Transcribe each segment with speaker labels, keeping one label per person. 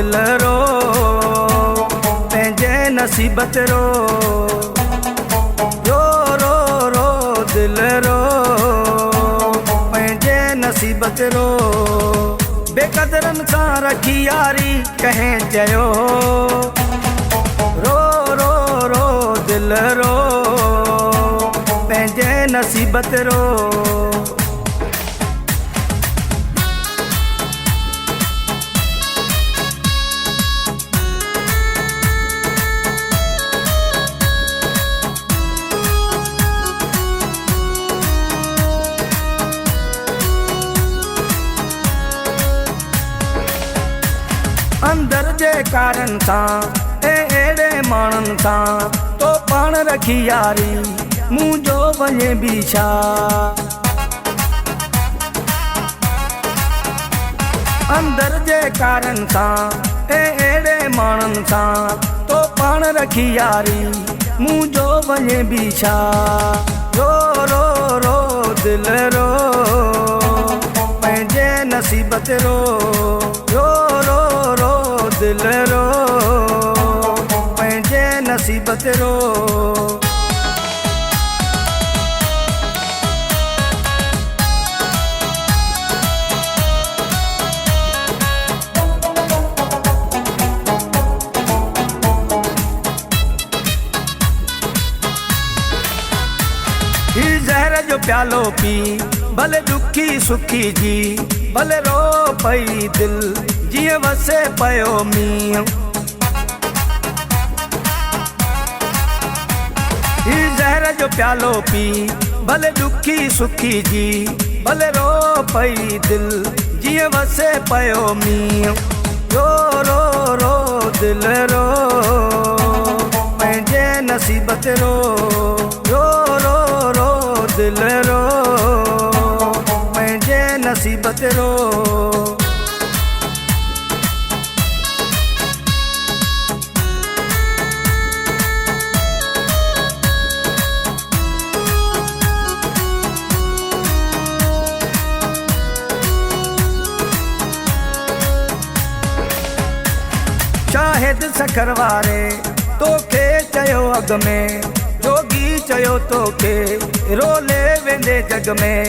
Speaker 1: दिल रो पंहिंजे नसीबत रो रो रो रो दिल रो पंहिंजे नसीबत रो बेक़दरनि सां रखी यारी कंहिं चयो रो रो रो दिल रो पंहिंजे नसीबत रो अंदर जे कारण सां अहिड़े माण्हुनि सां तो पाण रखी यारी मुंहिंजो वञे बि छा अंदर जे कारण सां अहिड़े माण्हुनि सां तो पाण रखी यारी मुंहिंजो वञे बि छा रो रो रो दिल रो पंहिंजे नसीबत रो रो रो रो दिल रो पंहिंजे नसीबत रो ही ज़हर जो प्यालो पी भले दुखी सुखी जी भले रो पई दिल जीअं वसे पयो मींहुं ही ज़हर जो प्यालो पी भले दुखी सुखी जी भले रो पई दिल जीअं वसे पयो मींहुं रो रो रो दिल रो पंहिंजे नसीबत रो रो रो रो दिल रो पंहिंजे नसीबत रो शाहिद सखर वारे तोखे चयो अॻ में जोगी चयो तोखे रोले वेंदे जग में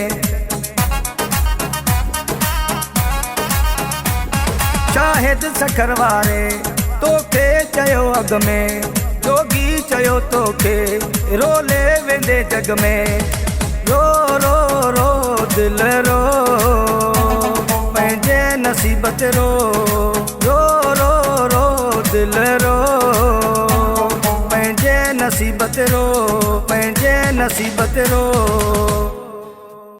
Speaker 1: शाहिद सखर वारे तोखे चयो अॻ में जोगी चयो तोखे रोले वेंदे जग में रो रो रो दिल रो पंहिंजे नसीबत रो रो रो रो दिल रो पंहिंजे नसीबत रो पंहिंजे नसीबत रो